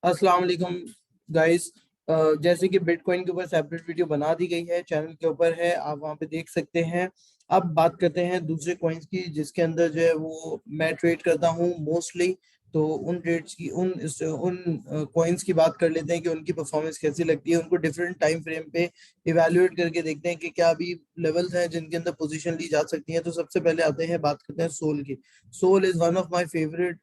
अस्सलाम वालेकुम गाइस। जैसे कि बिटकॉइन के ऊपर सेपरेट वीडियो बना दी गई है, चैनल के ऊपर है, आप वहां पे देख सकते हैं। अब बात करते हैं दूसरे कॉइन्स की, जिसके अंदर जो है वो मैं ट्रेड करता हूँ मोस्टली। तो उन ट्रेड्स की उन कॉइन्स की बात कर लेते हैं कि उनकी परफॉर्मेंस कैसी लगती है, उनको डिफरेंट टाइम फ्रेम पे इवेल्युएट करके देखते हैं कि क्या अभी लेवल्स हैं जिनके अंदर पोजीशन ली जा सकती है। तो सबसे पहले आते हैं, बात करते हैं सोल की। Sol is one of my favourite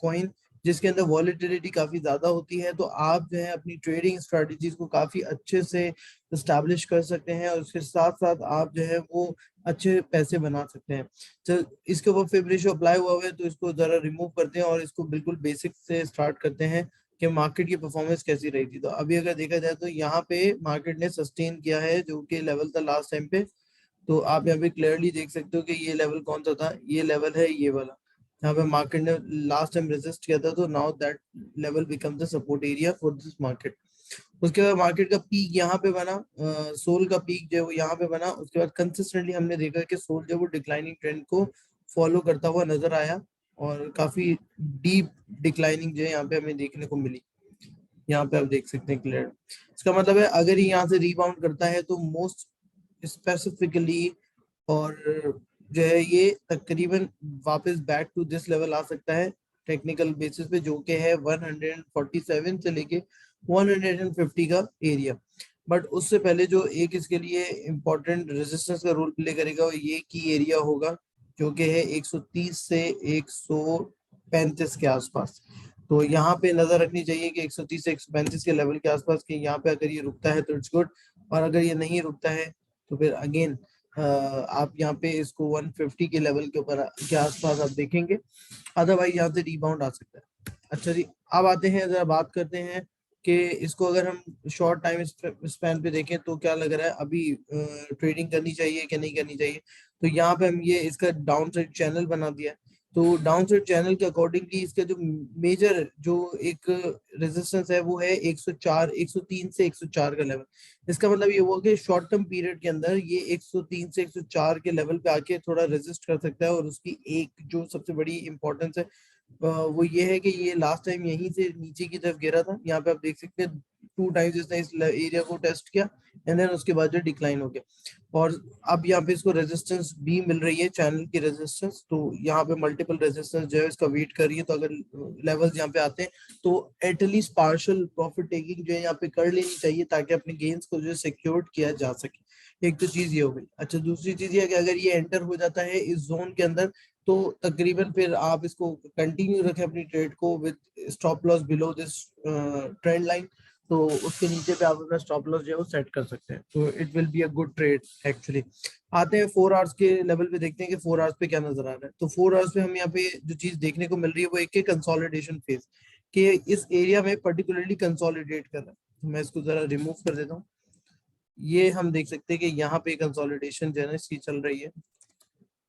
coin, जिसके अंदर वॉलेटिलिटी काफी ज्यादा होती है। तो आप जो है अपनी ट्रेडिंग स्ट्रेटजीज को काफी अच्छे से इस्टेब्लिश कर सकते हैं, और उसके साथ साथ आप जो है वो अच्छे पैसे बना सकते हैं। तो इसके ऊपर फिब रेशियो अप्लाई हुआ है, तो इसको जरा रिमूव करते हैं और इसको बिल्कुल बेसिक से स्टार्ट करते हैं कि मार्केट की परफॉर्मेंस कैसी रही थी। तो अभी अगर देखा जाए तो यहाँ पे मार्केट ने सस्टेन किया है जो कि लेवल था लास्ट टाइम पे। तो आप यहाँ पे क्लियरली देख सकते हो कि ये लेवल कौन सा था, ये लेवल है ये वाला। यहाँ पे मार्केट ने लास्ट टाइम रेजिस्ट किया था, तो now that level become the support area for this market. उसके बाद मार्केट का पीक यहाँ पे बना, सोल का पीक जो है वो यहाँ पे बना। उसके बाद कंसिस्टेंटली हमने देखा कि सोल जो है वो डिक्लाइनिंग ट्रेंड को फॉलो करता हुआ नजर आया, और काफी डीप डिक्लाइनिंग जो है यहाँ पे हमें देखने को मिली। यहाँ पे आप देख सकते हैं क्लियर। इसका मतलब है अगर ये यहाँ से रीबाउंड करता है तो मोस्ट स्पेसिफिकली, और जो है ये तकरीबन वापस बैक टू दिस लेवल आ सकता है टेक्निकल बेसिस पे, जो कि है 147 से लेके 150 का एरिया। बट उससे पहले जो एक इसके लिए इम्पोर्टेंट रेजिस्टेंस का रोल प्ले करेगा वो ये की एरिया होगा, जो कि है 130 से 135 के आसपास। तो यहाँ पे नजर रखनी चाहिए कि 130 से 135 के लेवल के आसपास कि यहाँ पे अगर ये रुकता है तो इट्स गुड, और अगर ये नहीं रुकता है तो फिर अगेन आप यहाँ पे इसको 150 के लेवल के ऊपर के आसपास आप देखेंगे। अदरवाइज यहाँ से रिबाउंड आ सकता है। अच्छा जी, अब आते हैं जरा बात करते हैं कि इसको अगर हम शॉर्ट टाइम स्पैन पे देखें तो क्या लग रहा है अभी ट्रेडिंग करनी चाहिए कि नहीं करनी चाहिए। तो यहाँ पे हम ये इसका डाउन साइड चैनल बना दिया है। तो डाउन साइड चैनल के अकॉर्डिंगली इसका जो मेजर जो एक रेजिस्टेंस है वो है 104 103 से 104 का लेवल। इसका मतलब ये हुआ कि शॉर्ट टर्म पीरियड के अंदर ये 103 से 104 के लेवल पे आके थोड़ा रेजिस्ट कर सकता है। और उसकी एक जो सबसे बड़ी इंपॉर्टेंस है वो ये है कि ये लास्ट टाइम यहीं से नीचे की तरफ गिरा था। यहाँ पे आप देख सकते हैं 2 टाइम्स इसने इस एरिया को टेस्ट किया, एंड देन उसके बाद जो डिक्लाइन हो गया। और अब यहाँ पे इसको रेजिस्टेंस भी मिल रही है, चैनल की रेजिस्टेंस। तो यहाँ पे मल्टीपल रेजिस्टेंस जो है इसका वेट कर रही है। तो अगर लेवल्स यहाँ पे आते हैं तो एटलीस्ट पार्शियल प्रॉफिट टेकिंग जो है यहाँ पे कर लेनी चाहिए, ताकि अपने गेन्स को जो है सिक्योर किया जा सके। एक तो चीज ये हो गई। अच्छा, दूसरी चीज ये है कि अगर ये एंटर हो जाता है इस जोन के अंदर, तो तकरीबन फिर आप इसको कंटिन्यू रखें अपनी ट्रेड को with stop loss below this trend line. तो उसके नीचे पे आप अपना स्टॉप लॉस जो है वो सेट कर सकते हैं, तो it will be a good trade actually. आते हैं 4 आवर्स के लेवल पे, देखते हैं कि 4 आवर्स पे क्या नजर आ रहा है। तो 4 आवर्स पे हम यहाँ पे जो चीज देखने को मिल रही है वो एक कंसोलिडेशन फेज, कि इस एरिया में पर्टिकुलरली कंसोलिडेट कर रहा है। तो मैं इसको जरा रिमूव कर देता हूँ। ये हम देख सकते हैं कि यहाँ पे कंसोलिडेशन जो है ना इसकी चल रही है।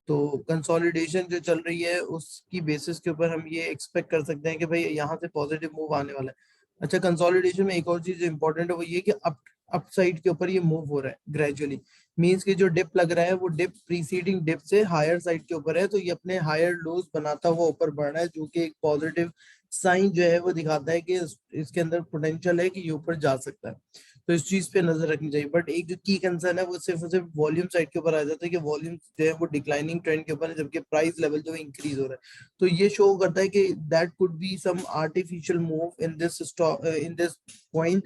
तो कंसोलिडेशन जो चल रही है उसकी बेसिस के ऊपर हम ये एक्सपेक्ट कर सकते हैं कि भाई यहाँ से पॉजिटिव मूव आने वाला है। अच्छा, कंसोलिडेशन में एक और चीज इंपॉर्टेंट है वो ये कि अप साइड के ऊपर ये मूव हो रहा है ग्रेजुअली। मींस कि जो डिप लग रहा है वो डिप प्रीसीडिंग डिप से हायर साइड के ऊपर है, तो ये अपने हायर लोज बनाता हुआ ऊपर बढ़ रहा है, जो कि एक पॉजिटिव साइन जो है वो दिखाता है कि इसके अंदर पोटेंशियल है कि ये ऊपर जा सकता है। तो इस चीज पे नजर रखनी चाहिए। बट एक जो की कंसर्न है वो सिर्फ और सिर्फ वॉल्यूम साइड के ऊपर आ जाता है कि वॉल्यूम जो है वो डिक्लाइनिंग ट्रेंड के ऊपर है, जबकि प्राइस लेवल जो है इंक्रीज हो रहा है। तो ये शो करता है कि that could be some artificial move in this in this coin,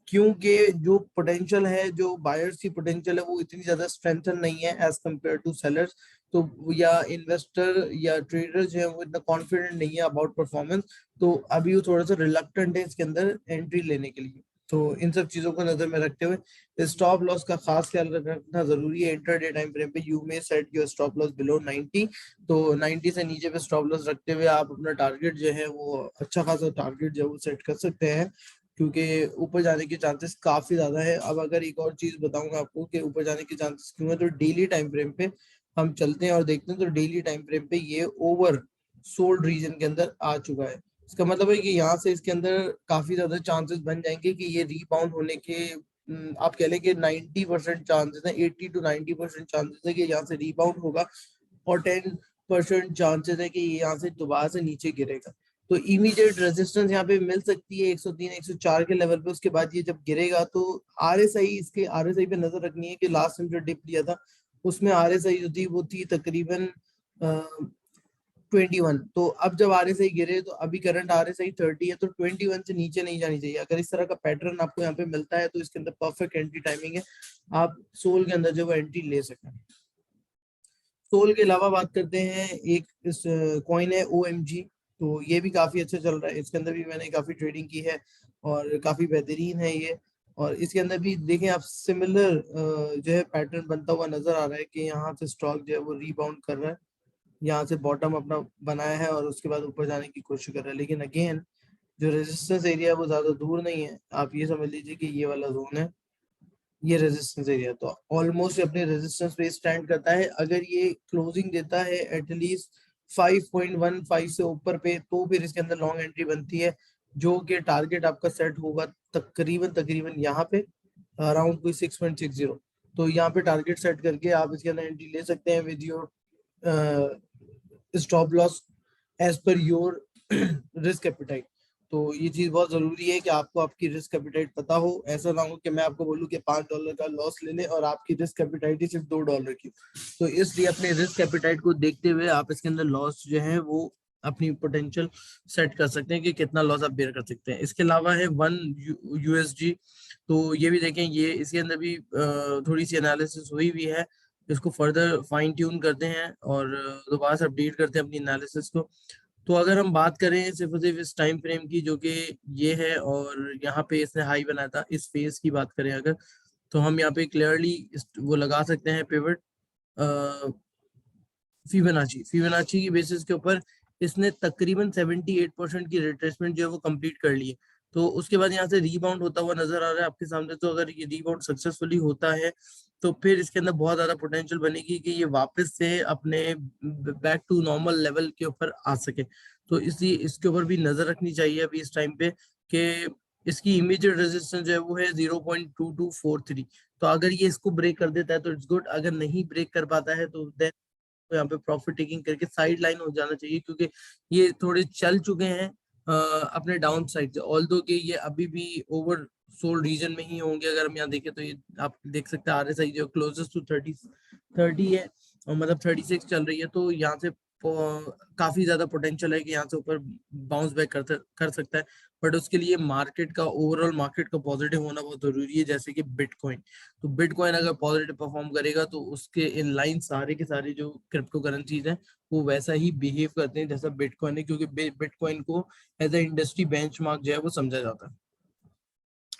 क्योंकि जो पोटेंशियल है, जो बायर्स की पोटेंशियल है वो इतनी ज्यादा स्ट्रेंथन नहीं है एज कम्पेयर टू सेलर्स। तो या इन्वेस्टर या ट्रेडर जो है वो इतना कॉन्फिडेंट नहीं है अबाउट परफॉर्मेंस। तो अभी वो थोड़ा सा रिलक्टेंट है इसके अंदर एंट्री लेने के लिए। तो इन सब चीजों को नजर में रखते हुए स्टॉप लॉस का खास ख्याल रखना जरूरी है। इंटरडे टाइम फ्रेम पे you may set your stop loss below 90। तो 90 से नीचे पे स्टॉप लॉस रखते हुए आप अपना टारगेट जो है वो अच्छा खासा टारगेट जो है वो सेट कर सकते हैं, क्योंकि ऊपर जाने के चांसेस काफी ज्यादा है। अब अगर एक और चीज बताऊंगा आपको कि ऊपर जाने के चांसेस क्यों है, तो डेली टाइम फ्रेम पे हम चलते हैं और देखते हैं। तो डेली टाइम फ्रेम पे ये ओवर सोल्ड रीजन के अंदर आ चुका है। इसका मतलब है कि यहाँ से इसके अंदर काफी ज्यादा चांसेस बन जाएंगे कि ये रीबाउंड होने के आप कह लें कि 90% चांसेस है, 80 to 90% चांसेस है कि यहाँ से रीबाउंड होगा, और 10% चांसेस है कि ये यहाँ से दोबारा से नीचे गिरेगा। तो इमीडिएट रेजिस्टेंस यहाँ पे मिल सकती है 103 104 के लेवल पे। उसके बाद ये जब गिरेगा तो आरएसआई, इसके आरएसआई पे नजर रखनी है कि लास्ट टाइम जो डिप लिया था उसमें आरएसआई जो थी वो थी तकरीबन 21। तो अब जब आरएसआई गिरे तो अभी करंट आरएसआई 30 है, तो 21 से नीचे नहीं जानी चाहिए। अगर इस तरह का पैटर्न आपको यहाँ पे मिलता है तो इसके अंदर परफेक्ट एंट्री टाइमिंग है, आप सोल के अंदर जो वो एंट्री ले सकते हैं। सोल के अलावा बात करते हैं, एक इस कॉइन है OMG, तो ये भी काफी अच्छा चल रहा है। इसके अंदर भी मैंने काफी ट्रेडिंग की है और काफी बेहतरीन है ये। और इसके अंदर भी देखें आप, सिमिलर जो है पैटर्न बनता हुआ नजर आ रहा है कि यहाँ से स्टॉक जो है वो रीबाउंड कर रहा है, यहाँ से बॉटम अपना बनाया है और उसके बाद ऊपर जाने की कोशिश कर रहा है। लेकिन अगेन जो रेजिस्टेंस एरिया है वो ज्यादा दूर नहीं है, आप ये समझ लीजिए कि ये वाला जोन है, ये रेजिस्टेंस एरिया, तो ऑलमोस्ट अपने रेजिस्टेंस पे स्टैंड करता है। अगर ये क्लोजिंग देता है एटलीस्ट 5.15 से ऊपर पे, तो फिर इसके अंदर लॉन्ग एंट्री बनती है, जो कि टारगेट आपका सेट होगा तकरीबन तकरीबन यहाँ पे अराउंड कोई 6.60। तो यहाँ पे टारगेट सेट करके आप इसके अंदर एंट्री ले सकते हैं with your stop loss as per your risk appetite. तो ये चीज बहुत जरूरी है कि आपको आपकी रिस्क एपिटाइट पता हो। ऐसा ना हो कि मैं आपको बोलूं कि $5 का लॉस ले ले और आपकी रिस्क एपिटाइट ही सिर्फ $2 की। तो इसलिए अपने रिस्क एपिटाइट को देखते हुए आप इसके अंदर लॉस जो है वो अपनी पोटेंशियल सेट कर सकते हैं कि कितना लॉस आप बेयर कर सकते हैं। इसके अलावा है वन USG, तो ये भी देखें, ये इसके अंदर भी थोड़ी सी एनालिसिस हुई भी है। इसको फर्दर फाइन ट्यून करते हैं और दोबारा से अपडेट करते हैं अपनी एनालिसिस को। तो अगर हम बात करें सिर्फ और सिर्फ इस टाइम फ्रेम की, जो कि ये है और यहाँ पे इसने हाई बनाया था, इस फेज की बात करें अगर, तो हम यहाँ पे क्लियरली वो लगा सकते हैं पिवट फिबोनाची की बेसिस के ऊपर इसने तकरीबन 78% की रिट्रेसमेंट जो है वो कंप्लीट कर ली है। तो उसके बाद यहाँ से रीबाउंड होता हुआ नजर आ रहा है आपके सामने। तो अगर ये रीबाउंड सक्सेसफुली होता है तो फिर इसके अंदर बहुत ज्यादा पोटेंशियल बनेगी कि ये वापस से अपने बैक टू नॉर्मल लेवल के ऊपर आ सके। तो इसलिए इसके ऊपर भी नजर रखनी चाहिए अभी इस टाइम पे कि इसकी इमीडिएट रेजिस्टेंस जो है वो है 0.2243। तो अगर ये इसको ब्रेक कर देता है तो इट्स गुड, अगर नहीं ब्रेक कर पाता है तो तो यहाँ पे प्रॉफिट टेकिंग करके साइड लाइन हो जाना चाहिए, क्योंकि ये थोड़े चल चुके हैं अपने डाउन साइड से। ऑल्दो के ये अभी भी ओवर सोल्ड रीजन में ही होंगे। अगर हम यहाँ देखें तो ये आप देख सकते हैं RSI जो क्लोजेस्ट टू 30 है और मतलब 36 चल रही है। तो यहाँ से काफी ज्यादा पोटेंशियल है कि यहाँ से ऊपर बाउंस बैक कर सकता है। बट उसके लिए मार्केट का, ओवरऑल मार्केट का पॉजिटिव होना बहुत जरूरी है, जैसे कि बिटकॉइन। तो बिटकॉइन अगर पॉजिटिव परफॉर्म करेगा तो उसके इन लाइन सारे के सारे जो क्रिप्टो करेंसीज हैं वो वैसा ही बिहेव करते हैं जैसा बिटकॉइन है, क्योंकि बिटकॉइन को एज ए इंडस्ट्री बेंचमार्क जो है वो समझा जाता है।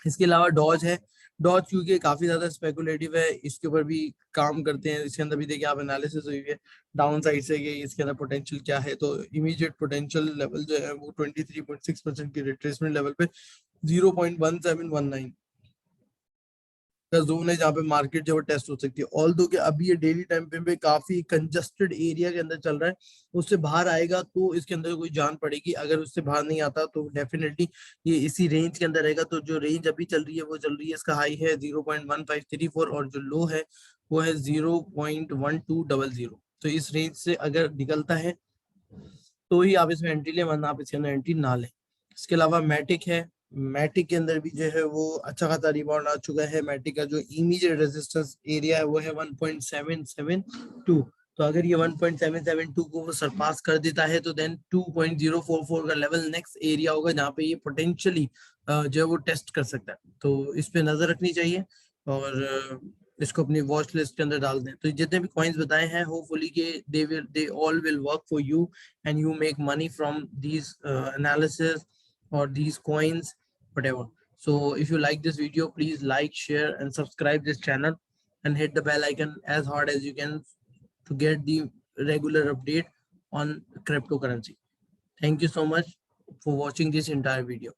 इसके अलावा डॉज है, डॉज क्योंकि काफी ज्यादा स्पेकुलेटिव है, इसके ऊपर भी काम करते हैं। इसके अंदर भी देखिए आप, एनालिसिस हुई है डाउन साइड से कि इसके अंदर पोटेंशियल क्या है। तो इमीडिएट पोटेंशियल लेवल जो है वो 23.6% की रिट्रेसमेंट लेवल पे 0.1719 का जोन है, जहाँ पे मार्केट जो है टेस्ट हो सकती है। ऑल दो के अभी ये डेली टाइम फ्रेम पे काफी कंजस्टेड एरिया के अंदर चल रहा है, उससे बाहर आएगा तो इसके अंदर कोई जान पड़ेगी। अगर उससे बाहर नहीं आता तो डेफिनेटली ये इसी रेंज के अंदर रहेगा। तो जो रेंज अभी चल रही है वो चल रही है, इसका हाई है 0.1534 और जो लो है वो है 0.1200। तो इस रेंज से अगर निकलता है तो ही आप इसमें एंट्री लें, वरना आप इसके अंदर एंट्री ना लें। इसके अलावा मैटिक है, मैटिक के अंदर भी जो है वो अच्छा खासा रिबाउंड आ चुका है। मैटिक का जो इमीडिएट रेजिस्टेंस एरिया है वो है 1.772। तो अगर ये 1.772 को वो सरपास कर देता है तो देन 2.044 का लेवल नेक्स्ट एरिया होगा, जहाँ पे ये पोटेंशियली जो है वो टेस्ट कर सकता है। तो इस पे नजर रखनी चाहिए और इसको अपनी वॉच लिस्ट के अंदर डाल दें। तो जितने भी कॉइन्स बताए हैं, होपफुली के they all will work for you and you make money from these analysis or these coins, whatever. So if you like this video, please like, share and subscribe this channel and hit the bell icon as hard as you can to get the regular update on cryptocurrency. Thank you so much for watching this entire video.